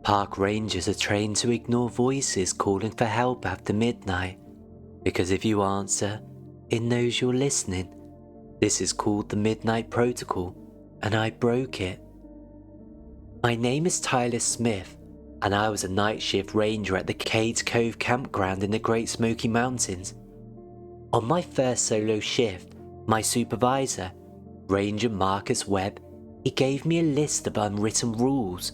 Park rangers are trained to ignore voices calling for help after midnight, because if you answer, it knows you're listening. This is called the Midnight Protocol, and I broke it. My name is Tyler Smith, and I was a night shift ranger at the Cades Cove Campground in the Great Smoky Mountains. On my first solo shift, my supervisor, Ranger Marcus Webb, he gave me a list of unwritten rules.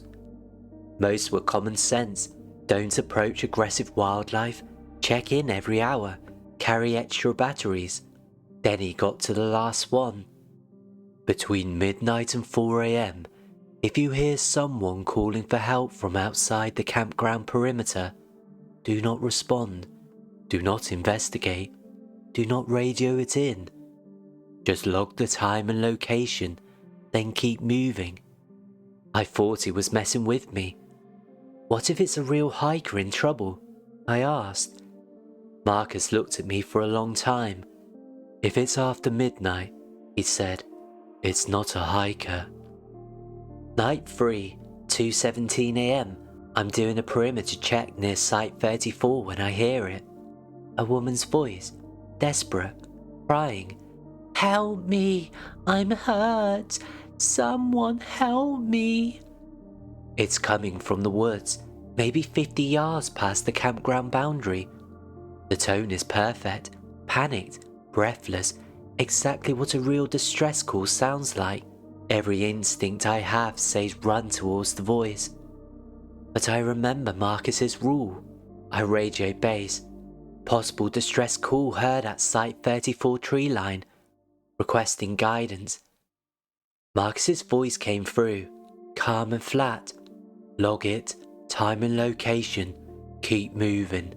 Most were common sense: don't approach aggressive wildlife, check in every hour, carry extra batteries. Then he got to the last one. Between midnight and 4 a.m, if you hear someone calling for help from outside the campground perimeter, do not respond, do not investigate, do not radio it in. Just log the time and location, then keep moving. I thought he was messing with me. What if it's a real hiker in trouble? I asked. Marcus looked at me for a long time. If it's after midnight, he said, it's not a hiker. Night 3, 2:17 a.m. I'm doing a perimeter check near Site 34 when I hear it. A woman's voice, desperate, crying. Help me, I'm hurt. Someone help me. It's coming from the woods, maybe 50 yards past the campground boundary. The tone is perfect, panicked, breathless, exactly what a real distress call sounds like. Every instinct I have says run towards the voice. But I remember Marcus's rule. I radio base. Possible distress call heard at Site 34 tree line. Requesting guidance. Marcus's voice came through, calm and flat. Log it, time and location, keep moving.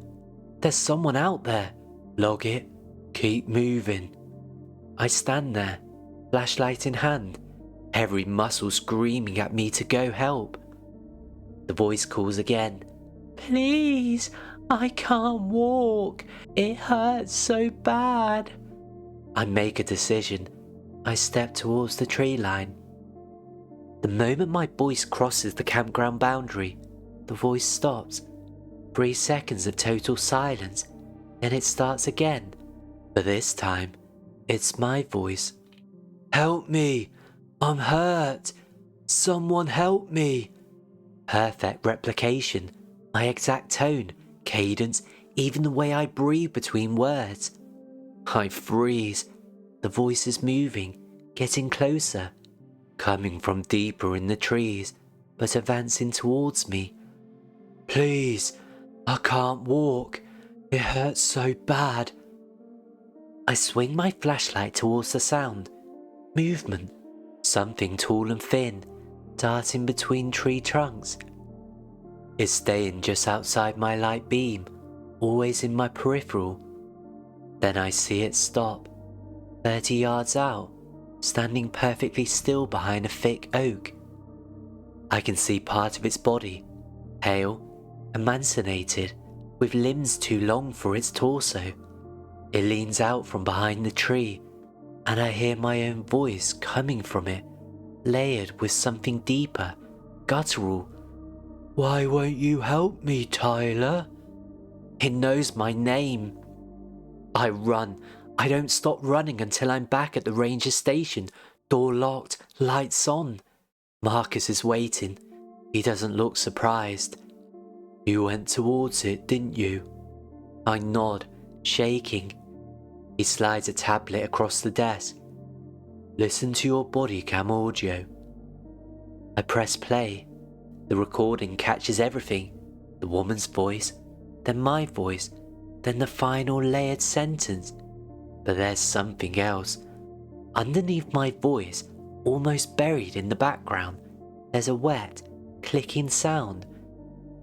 There's someone out there. Log it, keep moving. I stand there, flashlight in hand, every muscle screaming at me to go help. The voice calls again. Please, I can't walk. It hurts so bad. I make a decision. I step towards the tree line. The moment my voice crosses the campground boundary, the voice stops. 3 seconds of total silence, then it starts again. But this time, it's my voice. Help me! I'm hurt! Someone help me! Perfect replication. My exact tone, cadence, even the way I breathe between words. I freeze. The voice is moving, getting closer. Coming from deeper in the trees, but advancing towards me. Please, I can't walk. It hurts so bad. I swing my flashlight towards the sound. Movement. Something tall and thin, darting between tree trunks. It's staying just outside my light beam, always in my peripheral. Then I see it stop, 30 yards out, standing perfectly still behind a thick oak. I can see part of its body, pale, emaciated, with limbs too long for its torso. It leans out from behind the tree, and I hear my own voice coming from it, layered with something deeper, guttural. Why won't you help me, Tyler? It knows my name. I run. I don't stop running until I'm back at the ranger station, door locked, lights on. Marcus is waiting. He doesn't look surprised. You went towards it, didn't you? I nod, shaking. He slides a tablet across the desk. Listen to your body cam audio. I press play. The recording catches everything. The woman's voice, then my voice, then the final layered sentence. But there's something else. Underneath my voice, almost buried in the background, there's a wet, clicking sound,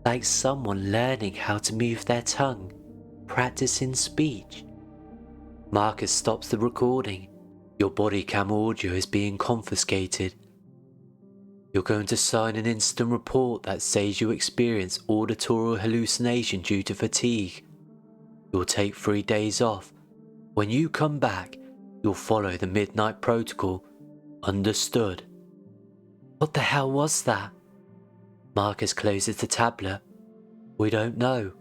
like someone learning how to move their tongue, practicing speech. Marcus stops the recording. Your body cam audio is being confiscated. You're going to sign an instant report that says you experience auditory hallucination due to fatigue. You'll take 3 days off. When you come back, you'll follow the midnight protocol. Understood? What the hell was that? Marcus closes the tablet. We don't know,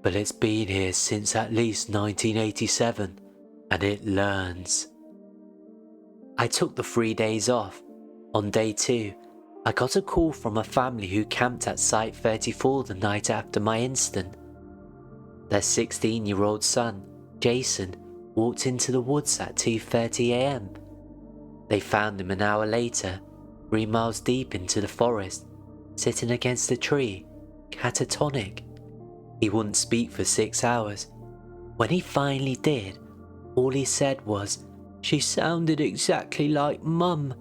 but it's been here since at least 1987, and it learns. I took the 3 days off. On day 2, I got a call from a family who camped at Site 34 the night after my incident. Their 16-year-old son, Jason, walked into the woods at 2:30 a.m. They found him an hour later, 3 miles deep into the forest, sitting against a tree, catatonic. He wouldn't speak for 6 hours. When he finally did, all he said was, "She sounded exactly like Mum.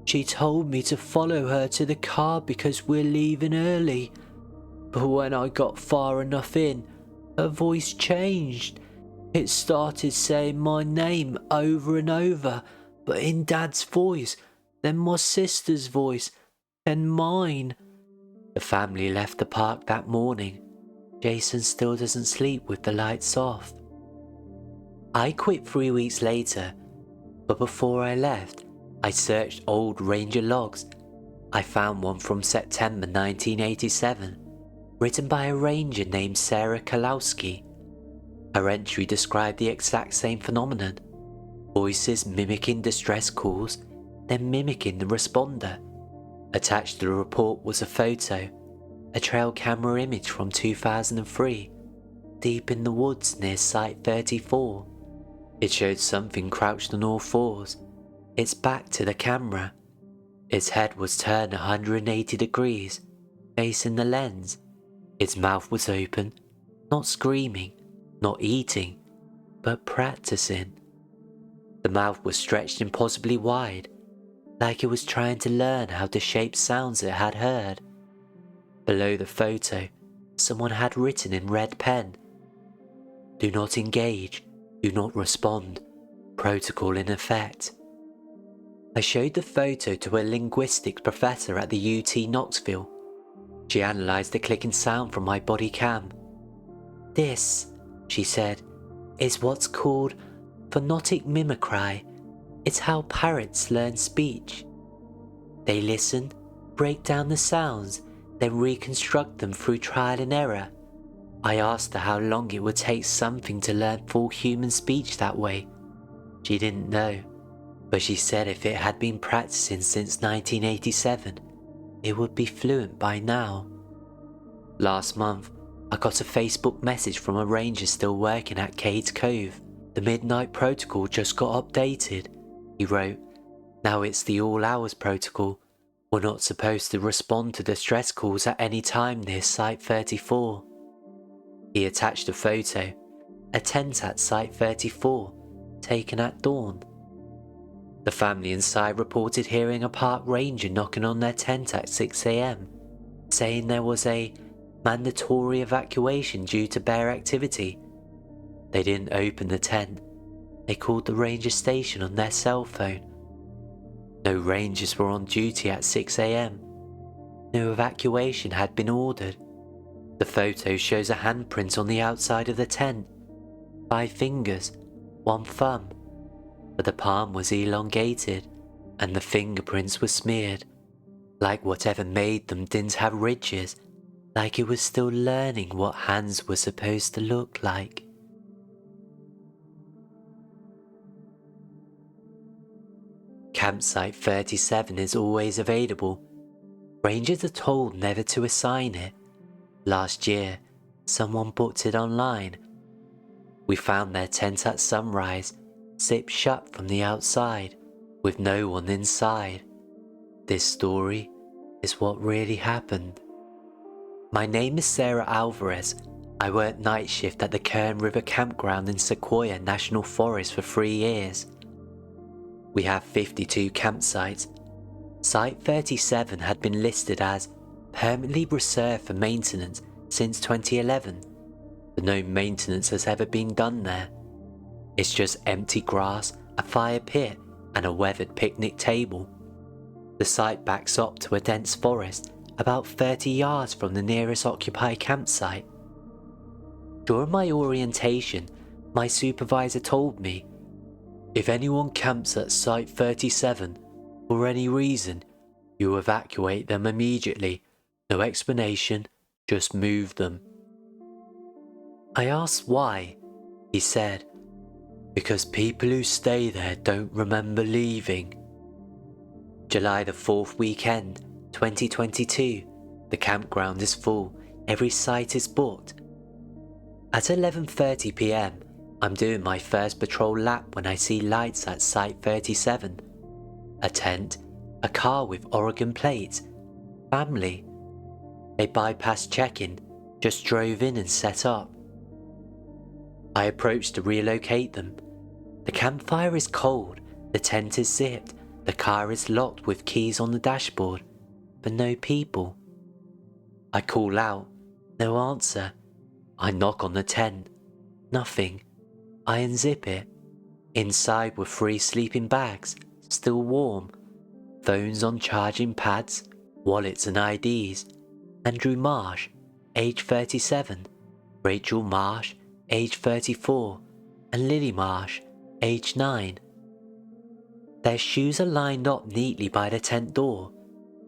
She told me to follow her to the car because we're leaving early. But when I got far enough in, her voice changed. It started saying my name over and over, but in Dad's voice, then my sister's voice, then mine." The family left the park that morning. Jason still doesn't sleep with the lights off. I quit 3 weeks later, but before I left, I searched old ranger logs. I found one from September 1987, written by a ranger named Sarah Kalowski. Her entry described the exact same phenomenon: voices mimicking distress calls, then mimicking the responder. Attached to the report was a photo, a trail camera image from 2003, deep in the woods near Site 34. It showed something crouched on all fours, its back to the camera. Its head was turned 180 degrees, facing the lens. Its mouth was open, not screaming, not eating, but practicing. The mouth was stretched impossibly wide, like it was trying to learn how to shape sounds it had heard. Below the photo, someone had written in red pen, "Do not engage, do not respond, protocol in effect." I showed the photo to a linguistics professor at the UT Knoxville. She analysed the clicking sound from my body cam. "This," she said, "is what's called phonetic mimicry. It's how parrots learn speech. They listen, break down the sounds, then reconstruct them through trial and error." I asked her how long it would take something to learn full human speech that way. She didn't know, but she said if it had been practicing since 1987, it would be fluent by now. Last month, I got a Facebook message from a ranger still working at Cades Cove. "The Midnight Protocol just got updated," he wrote. "Now it's the all hours protocol. We're not supposed to respond to distress calls at any time near Site 34. He attached a photo, a tent at Site 34, taken at dawn. The family inside reported hearing a park ranger knocking on their tent at 6 a.m, saying there was a mandatory evacuation due to bear activity. They didn't open the tent. They called the ranger station on their cell phone. No rangers were on duty at 6 a.m. No evacuation had been ordered. The photo shows a handprint on the outside of the tent. 5 fingers, 1 thumb. But the palm was elongated and the fingerprints were smeared, like whatever made them didn't have ridges, like it was still learning what hands were supposed to look like. Campsite 37 is always available. Rangers are told never to assign it. Last year, someone booked it online. We found their tent at sunrise, zipped shut from the outside, with no one inside. This story is what really happened. My name is Sarah Alvarez. I worked night shift at the Kern River Campground in Sequoia National Forest for 3 years. We have 52 campsites. Site 37 had been listed as permanently reserved for maintenance since 2011, but no maintenance has ever been done there. It's just empty grass, a fire pit, and a weathered picnic table. The site backs up to a dense forest about 30 yards from the nearest occupied campsite. During my orientation, my supervisor told me, "If anyone camps at Site 37 for any reason, you evacuate them immediately, No explanation, just move them. I asked why. He said, because people who stay there don't remember leaving. July the 4th weekend, 2022. The campground is full. Every site is booked. At 11:30 p.m, I'm doing my first patrol lap when I see lights at Site 37. A tent, a car with Oregon plates, family. They bypassed check-in, just drove in and set up. I approached to relocate them. The campfire is cold, the tent is zipped, the car is locked with keys on the dashboard, but no people. I call out, no answer. I knock on the tent, nothing. I unzip it. Inside were 3 sleeping bags, still warm, phones on charging pads, wallets and IDs. Andrew Marsh, age 37, Rachel Marsh, age 34, and Lily Marsh, age 9. Their shoes are lined up neatly by the tent door,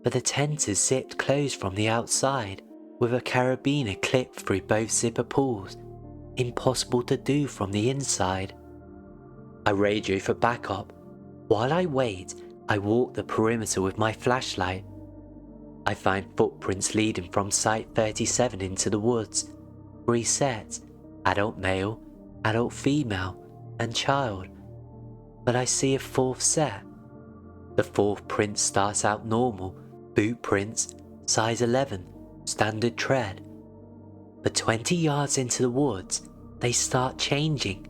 but the tent is zipped closed from the outside, with a carabiner clipped through both zipper pulls, impossible to do from the inside. I radio for backup. While I wait, I walk the perimeter with my flashlight. I find footprints leading from Site 37 into the woods. 3 sets, adult male, adult female, and child. But I see a 4th set. The 4th print starts out normal, boot prints, size 11, standard tread. But 20 yards into the woods, they start changing.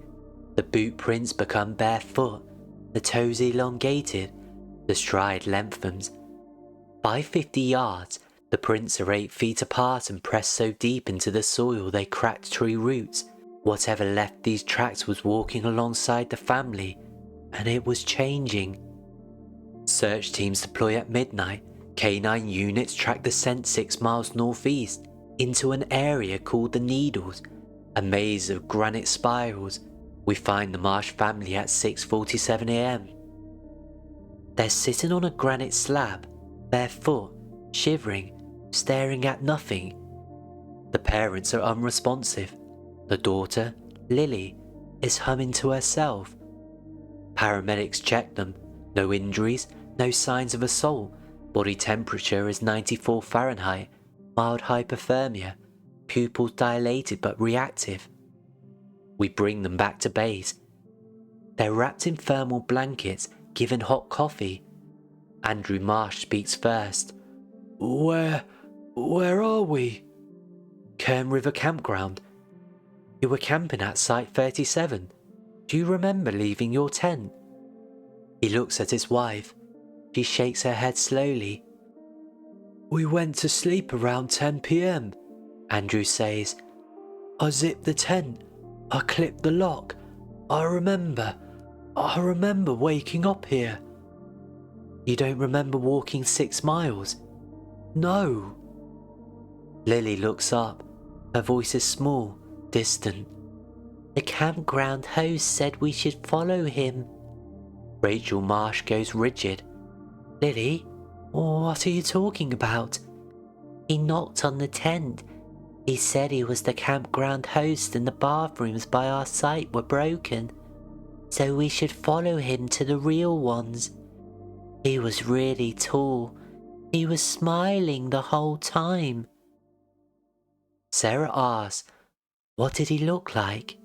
The boot prints become barefoot, the toes elongated, the stride lengthens. By 50 yards, the prints are 8 feet apart and pressed so deep into the soil they cracked tree roots. Whatever left these tracks was walking alongside the family, and it was changing. Search teams deploy at midnight. K9 units track the scent 6 miles northeast into an area called the Needles, a maze of granite spirals. We find the Marsh family at 6:47 a.m. They're sitting on a granite slab, barefoot, shivering, staring at nothing. The parents are unresponsive. The daughter, Lily, is humming to herself. Paramedics check them. No injuries, no signs of assault. Body temperature is 94 Fahrenheit, mild hypothermia, pupils dilated but reactive. We bring them back to base. They're wrapped in thermal blankets, given hot coffee. Andrew Marsh speaks first. Where are we? Kern River Campground. You were camping at Site 37. Do you remember leaving your tent? He looks at his wife. She shakes her head slowly. We went to sleep around 10 p.m, Andrew says. I zipped the tent. I clipped the lock. I remember waking up here. You don't remember walking 6 miles? No. Lily looks up. Her voice is small, distant. The campground host said we should follow him. Rachel Marsh goes rigid. Lily, what are you talking about? He knocked on the tent. He said he was the campground host and the bathrooms by our site were broken, so we should follow him to the real ones. He was really tall. He was smiling the whole time. Sarah asks, what did he look like?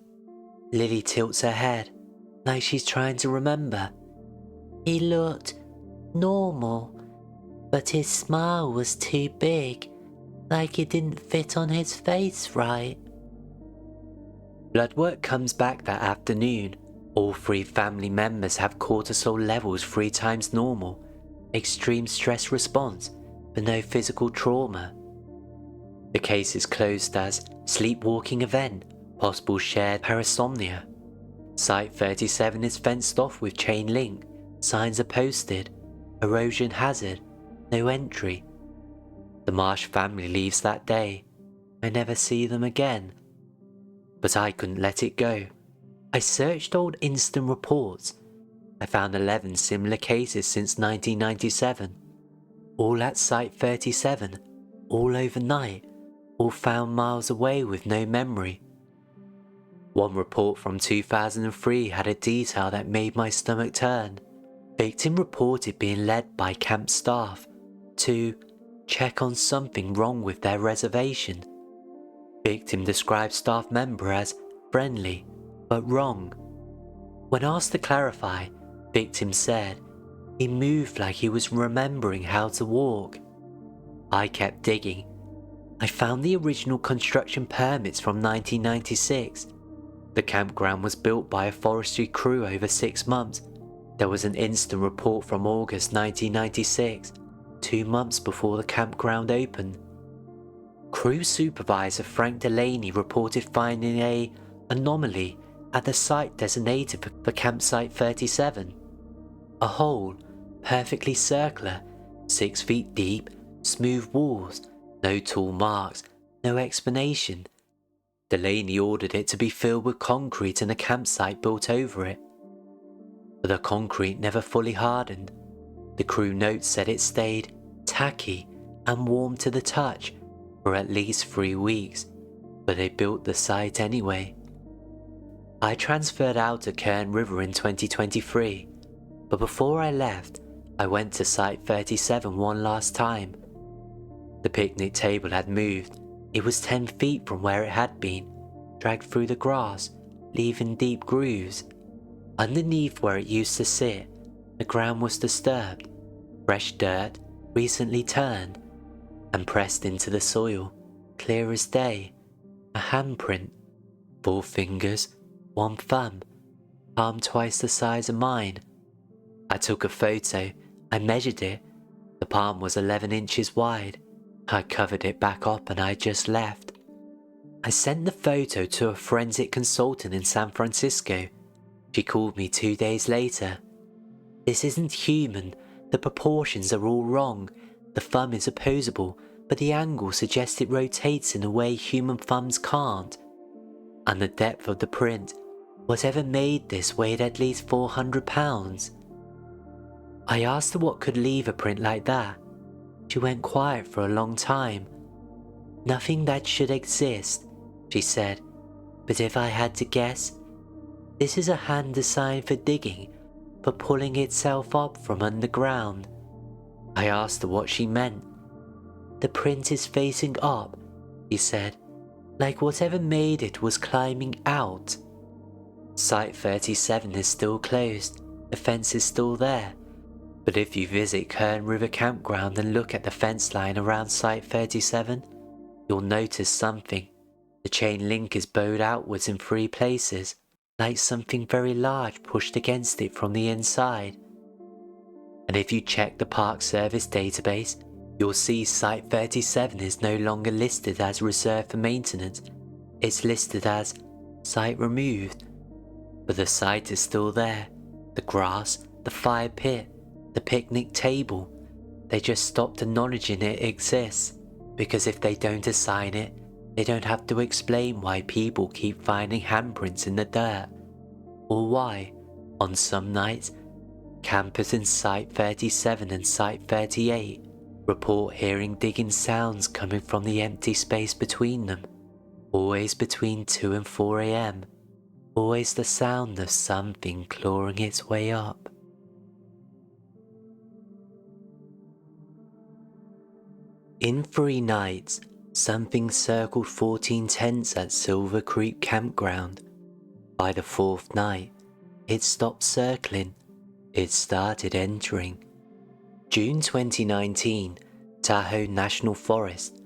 Lily tilts her head, like she's trying to remember. He looked normal, but his smile was too big, like it didn't fit on his face right. Blood work comes back that afternoon. All 3 family members have cortisol levels 3 times normal, extreme stress response, but no physical trauma. The case is closed as sleepwalking event, possible shared parasomnia. Site 37 is fenced off with chain link, signs are posted, erosion hazard, no entry. The Marsh family leaves that day. I never see them again. But I couldn't let it go. I searched old instant reports. I found 11 similar cases since 1997, all at Site 37. all overnight, all found miles away with no memory. One report from 2003 had a detail that made my stomach turn. Victim reported being led by camp staff to check on something wrong with their reservation. Victim described staff member as friendly, but wrong. When asked to clarify, victim said he moved like he was remembering how to walk. I kept digging. I found the original construction permits from 1996. The campground was built by a forestry crew over 6 months. There was an incident report from August 1996, 2 months before the campground opened. Crew supervisor Frank Delaney reported finding a anomaly at the site designated for campsite 37. A hole, perfectly circular, 6 feet deep, smooth walls, no tall marks, no explanation. Delaney ordered it to be filled with concrete and a campsite built over it. But the concrete never fully hardened. The crew notes said it stayed tacky and warm to the touch for at least 3 weeks, but they built the site anyway. I transferred out to Kern River in 2023, but before I left, I went to Site 37 one last time. The picnic table had moved. It was 10 feet from where it had been, dragged through the grass, leaving deep grooves. Underneath where it used to sit, the ground was disturbed, fresh dirt, recently turned, and pressed into the soil, clear as day. A handprint, 4 fingers, 1 thumb, palm twice the size of mine. I took a photo, I measured it. The palm was 11 inches wide. I covered it back up and I just left. I sent the photo to a forensic consultant in San Francisco. She called me 2 days later. This isn't human, the proportions are all wrong. The thumb is opposable, but the angle suggests it rotates in a way human thumbs can't. And the depth of the print, whatever made this weighed at least 400 pounds. I asked her what could leave a print like that. She went quiet for a long time. Nothing that should exist, she said, but if I had to guess, this is a hand designed for digging, for pulling itself up from underground. I asked her what she meant. The print is facing up, she said, like whatever made it was climbing out. Site 37 is still closed, the fence is still there, but if you visit Kern River Campground and look at the fence line around Site 37, you'll notice something. The chain link is bowed outwards in 3 places, like something very large pushed against it from the inside. And if you check the Park Service database, you'll see Site 37 is no longer listed as reserved for maintenance. It's listed as site removed. But the site is still there. The grass, the fire pit, the picnic table. They just stopped acknowledging it exists, because if they don't assign it, they don't have to explain why people keep finding handprints in the dirt, or why, on some nights, campers in Site 37 and Site 38 report hearing digging sounds coming from the empty space between them, always between 2 and 4 a.m, always the sound of something clawing its way up. In 3 nights, something circled 14 tents at Silver Creek Campground. By the 4th night, it stopped circling. It started entering. June 2019, Tahoe National Forest.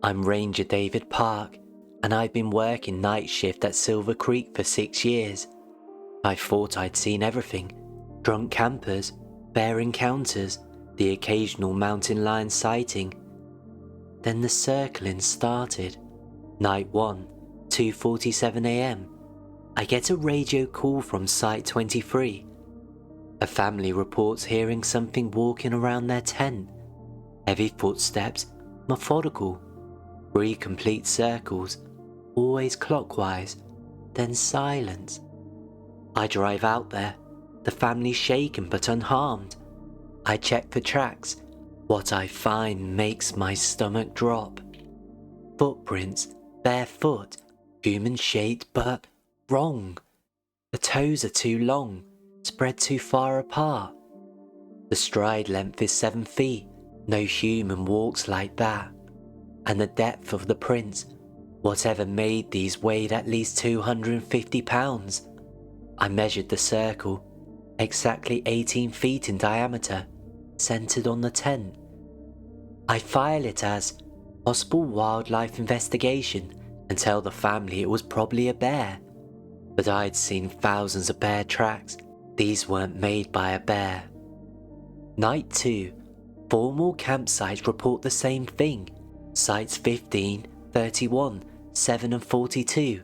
I'm Ranger David Park, and I've been working night shift at Silver Creek for 6 years. I thought I'd seen everything. Drunk campers, bear encounters, the occasional mountain lion sighting. Then the circling started. Night 1, 2:47 a.m. I get a radio call from Site 23. A family reports hearing something walking around their tent. Heavy footsteps, methodical. 3 complete circles, always clockwise, then silence. I drive out there, the family shaken but unharmed. I check for tracks. What I find makes my stomach drop. Footprints, barefoot, human-shaped but wrong. The toes are too long, spread too far apart. The stride length is 7 feet, no human walks like that. And the depth of the prints, whatever made these weighed at least 250 pounds. I measured the circle, exactly 18 feet in diameter, centered on the tent. I file it as possible wildlife investigation and tell the family it was probably a bear. But I'd seen thousands of bear tracks. These weren't made by a bear. Night 2, 4 more campsites report the same thing. Sites 15, 31, 7 and 42.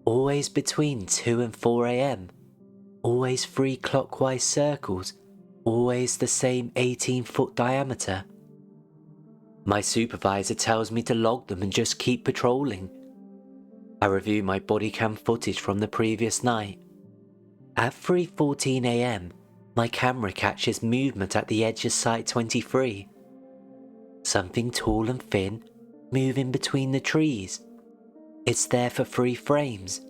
Always between 2 and 4 a.m. Always 3 clockwise circles. Always the same 18-foot diameter. My supervisor tells me to log them and just keep patrolling. I review my body cam footage from the previous night. At 3:14 a.m, my camera catches movement at the edge of Site 23. Something tall and thin, moving between the trees. It's there for 3 frames,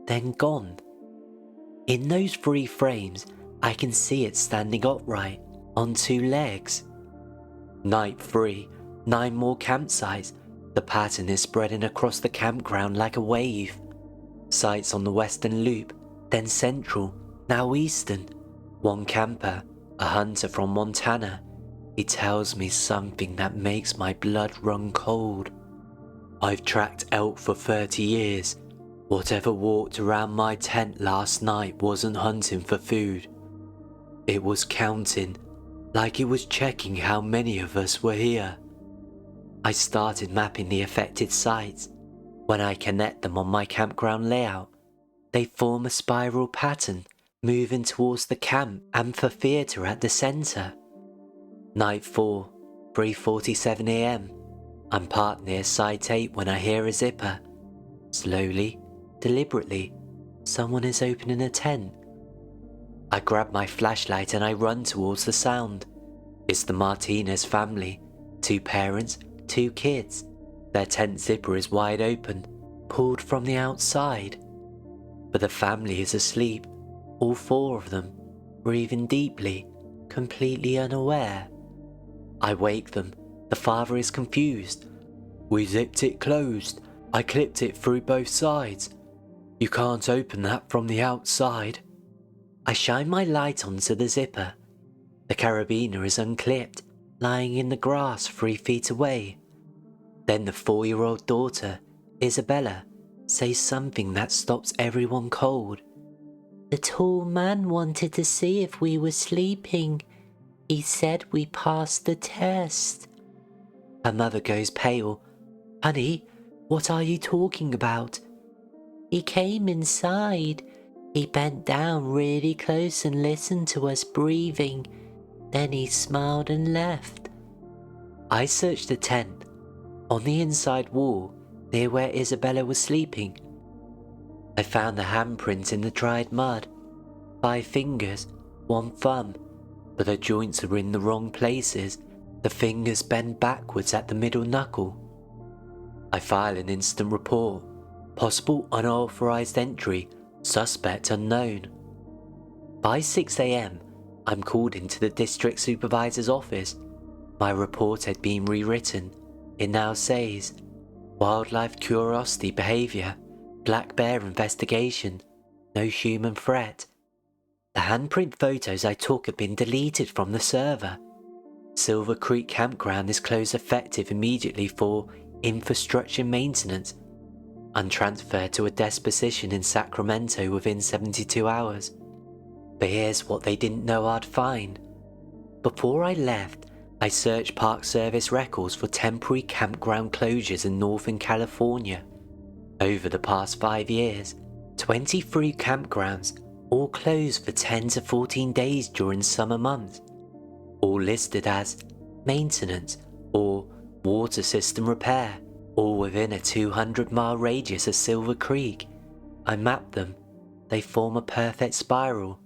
then gone. In those 3 frames, I can see it standing upright, on 2 legs. Night 3, 9 more campsites. The pattern is spreading across the campground like a wave. Sites on the western loop, then central, now eastern. 1 camper, a hunter from Montana. He tells me something that makes my blood run cold. I've tracked elk for 30 years. Whatever walked around my tent last night wasn't hunting for food. It was counting, like it was checking how many of us were here. I started mapping the affected sites. When I connect them on my campground layout, they form a spiral pattern, moving towards the camp amphitheater at the center. Night 4, 3:47 a.m. I'm parked near Site 8 when I hear a zipper. Slowly, deliberately, someone is opening a tent. I grab my flashlight and I run towards the sound. It's the Martinez family, 2 parents, 2 kids. Their tent zipper is wide open, pulled from the outside. But the family is asleep, all 4 of them, breathing deeply, completely unaware. I wake them. The father is confused. We zipped it closed. I clipped it through both sides. You can't open that from the outside. I shine my light onto the zipper. The carabiner is unclipped, lying in the grass 3 feet away. Then the 4-year-old daughter, Isabella, says something that stops everyone cold. The tall man wanted to see if we were sleeping. He said we passed the test. Her mother goes pale. Honey, what are you talking about? He came inside. He bent down really close and listened to us breathing. Then he smiled and left. I searched the tent. On the inside wall, near where Isabella was sleeping, I found a handprint in the dried mud. 5 fingers, 1 thumb, but the joints are in the wrong places. The fingers bend backwards at the middle knuckle. I file an instant report. Possible unauthorized entry, suspect unknown. By 6 a.m, I'm called into the district supervisor's office. My report had been rewritten. It now says, wildlife curiosity behavior, black bear investigation, no human threat. The handprint photos I took have been deleted from the server. Silver Creek Campground is closed effective immediately for infrastructure maintenance and transferred to a desk position in Sacramento within 72 hours. But here's what they didn't know I'd find. Before I left, I searched Park Service records for temporary campground closures in Northern California. Over the past 5 years, 23 campgrounds, all closed for 10 to 14 days during summer months, all listed as maintenance or water system repair, all within a 200-mile radius of Silver Creek. I mapped them. They form a perfect spiral.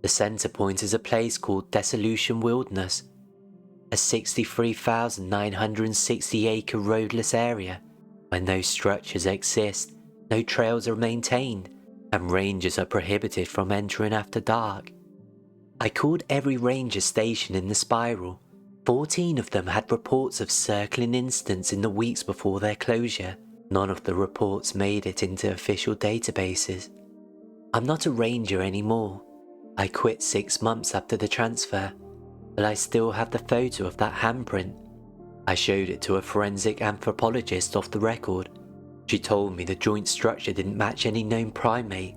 The center point is a place called Desolation Wilderness. a 63,960-acre roadless area where no structures exist, no trails are maintained, and rangers are prohibited from entering after dark. I called every ranger station in the spiral. 14 of them had reports of circling incidents in the weeks before their closure. None of the reports made it into official databases. I'm not a ranger anymore. I quit 6 months after the transfer, but I still have the photo of that handprint. I showed it to a forensic anthropologist off the record. She told me the joint structure didn't match any known primate.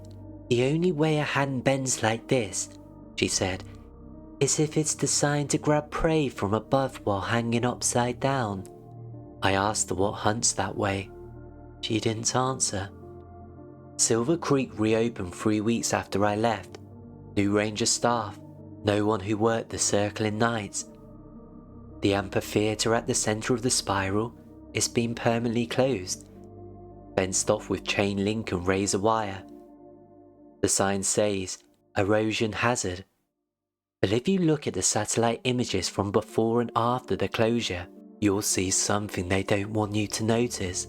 The only way a hand bends like this, she said, is if it's designed to grab prey from above while hanging upside down. I asked her what hunts that way. She didn't answer. Silver Creek reopened 3 weeks after I left. New ranger staff, no one who worked the circling nights. The amphitheatre at the centre of the spiral is being permanently closed, fenced off with chain link and razor wire. The sign says, erosion hazard. But if you look at the satellite images from before and after the closure, you'll see something they don't want you to notice.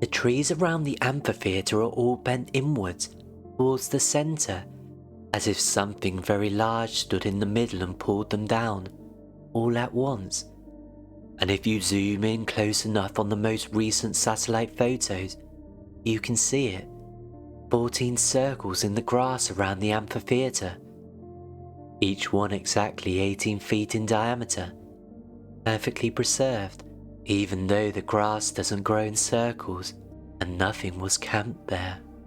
The trees around the amphitheatre are all bent inwards, towards the centre, as if something very large stood in the middle and pulled them down, all at once. And if you zoom in close enough on the most recent satellite photos, you can see it. 14 circles in the grass around the amphitheatre, each one exactly 18 feet in diameter, perfectly preserved, even though the grass doesn't grow in circles and nothing was camped there.